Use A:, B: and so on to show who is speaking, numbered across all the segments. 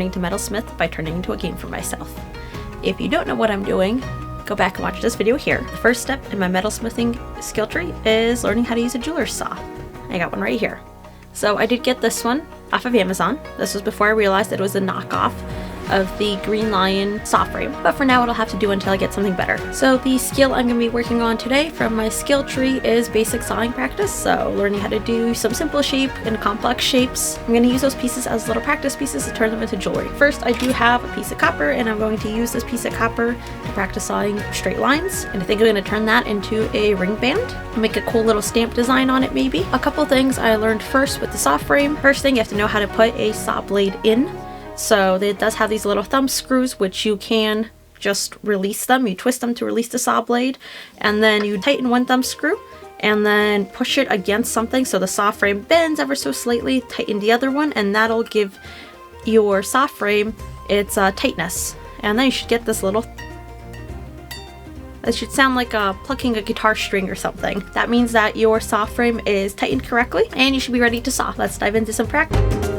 A: learning to metalsmith by turning into a game for myself. If you don't know what I'm doing, go back and watch this video here. The first step in my metalsmithing skill tree is learning how to use a jeweler's saw. I got one right here. So I did get this one off of Amazon. This was before I realized that it was a knockoff of the Green Lion saw frame, but for now it'll have to do until I get something better. So the skill I'm going to be working on today from my skill tree is basic sawing practice, so learning how to do some simple shape and complex shapes. I'm going to use those pieces as little practice pieces to turn them into jewelry. First, I do have a piece of copper, and I'm going to use this piece of copper to practice sawing straight lines, and I think I'm going to turn that into a ring band, make a cool little stamp design on it maybe. A couple things I learned first with the saw frame. First thing, you have to know how to put a saw blade in. So it does have these little thumb screws, which you can just release them. You twist them to release the saw blade, and then you tighten one thumb screw and then push it against something so the saw frame bends ever so slightly. Tighten the other one, and that'll give your saw frame its tightness. And then you should get this little... It should sound like plucking a guitar string or something. That means that your saw frame is tightened correctly, and you should be ready to saw. Let's dive into some practice.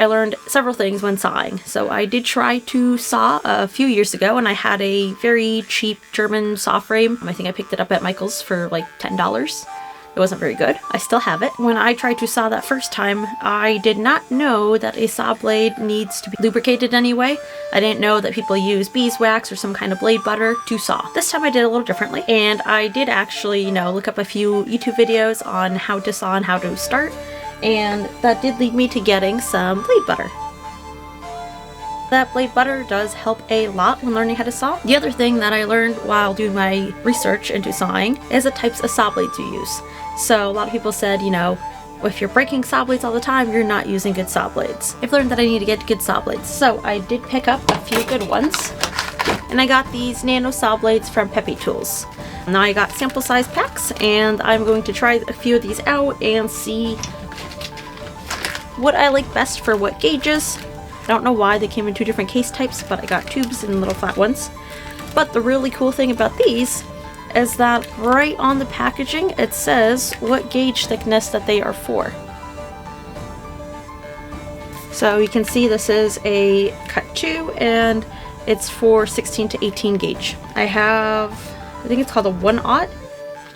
A: I learned several things when sawing. So I did try to saw a few years ago, and I had a very cheap German saw frame. I think I picked it up at Michael's for like $10. It wasn't very good. I still have it. When I tried to saw that first time, I did not know that a saw blade needs to be lubricated anyway. I didn't know that people use beeswax or some kind of blade butter to saw. This time I did a little differently, and I did actually, look up a few YouTube videos on how to saw and how to start, and that did lead me to getting some blade butter. That blade butter does help a lot when learning how to saw. The other thing that I learned while doing my research into sawing is the types of saw blades you use. So a lot of people said, if you're breaking saw blades all the time, you're not using good saw blades. I've learned that I need to get good saw blades. So I did pick up a few good ones, and I got these nano saw blades from Peppy Tools. Now I got sample size packs, and I'm going to try a few of these out and see what I like best for what gauges. I don't know why they came in two different case types, but I got tubes and little flat ones. But the really cool thing about these is that right on the packaging it says what gauge thickness that they are for. So you can see this is a cut 2 and it's for 16 to 18 gauge. I think it's called a 1/0.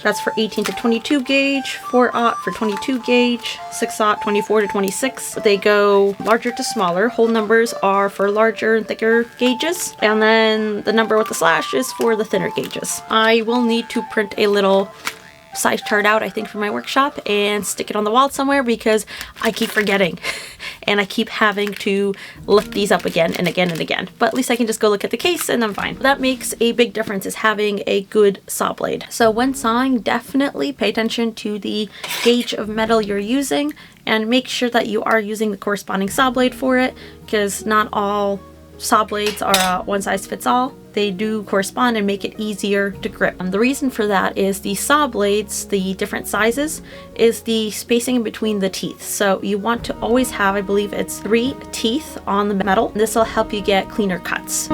A: That's for 18 to 22 gauge, 4/0 for 22 gauge, 6/0 24 to 26. They go larger to smaller. Whole numbers are for larger and thicker gauges, and then the number with the slash is for the thinner gauges. I will need to print a little size chart out, I think, for my workshop and stick it on the wall somewhere because I keep forgetting and I keep having to lift these up again and again and again. But at least I can just go look at the case and I'm fine. That makes a big difference, is having a good saw blade. So when sawing, definitely pay attention to the gauge of metal you're using and make sure that you are using the corresponding saw blade for it, because not all saw blades are one size fits all. They do correspond and make it easier to grip. And the reason for that is the saw blades, the different sizes, is the spacing in between the teeth. So you want to always have, I believe it's 3 teeth on the metal. This will help you get cleaner cuts.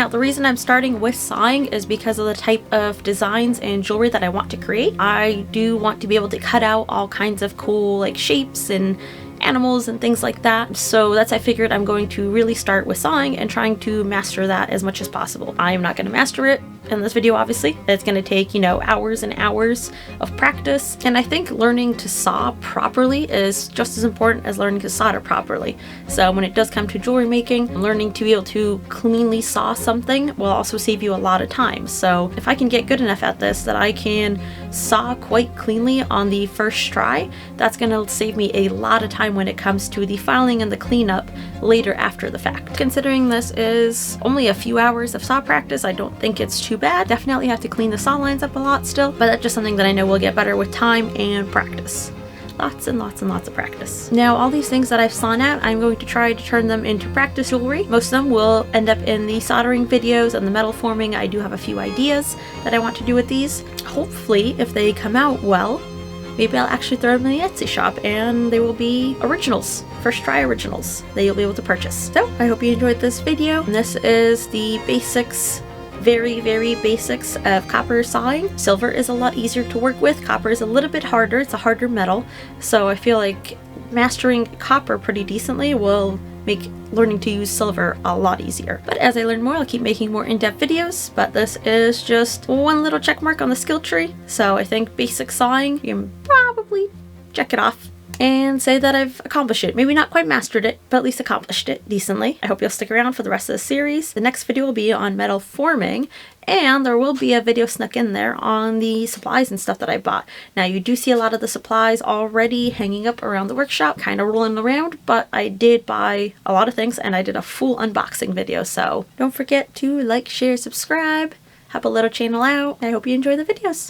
A: Now, the reason I'm starting with sawing is because of the type of designs and jewelry that I want to create. I do want to be able to cut out all kinds of cool like shapes and animals and things like that. So I figured I'm going to really start with sawing and trying to master that as much as possible. I am not going to master it in this video, obviously. It's going to take, hours and hours of practice. And I think learning to saw properly is just as important as learning to solder properly. So when it does come to jewelry making, learning to be able to cleanly saw something will also save you a lot of time. So if I can get good enough at this that I can saw quite cleanly on the first try, that's going to save me a lot of time when it comes to the filing and the cleanup later after the fact. Considering this is only a few hours of saw practice, I don't think it's too bad. Definitely have to clean the saw lines up a lot still, but that's just something that I know will get better with time and practice. Lots and lots and lots of practice. Now, all these things that I've sawn out, I'm going to try to turn them into practice jewelry. Most of them will end up in the soldering videos and the metal forming. I do have a few ideas that I want to do with these. Hopefully, if they come out well, maybe I'll actually throw them in the Etsy shop and they will be originals, first try originals that you'll be able to purchase. So I hope you enjoyed this video. And this is the basics, very, very basics of copper sawing. Silver is a lot easier to work with. Copper is a little bit harder. It's a harder metal. So I feel like mastering copper pretty decently will make learning to use silver a lot easier. But as I learn more, I'll keep making more in-depth videos, but this is just one little check mark on the skill tree. So I think basic sawing, you can probably check it off and say that I've accomplished it. Maybe not quite mastered it, but at least accomplished it decently. I hope you'll stick around for the rest of the series. The next video will be on metal forming, and there will be a video snuck in there on the supplies and stuff that I bought. Now, you do see a lot of the supplies already hanging up around the workshop, kind of rolling around, but I did buy a lot of things and I did a full unboxing video. So don't forget to like, share, subscribe, help a little channel out. I hope you enjoy the videos.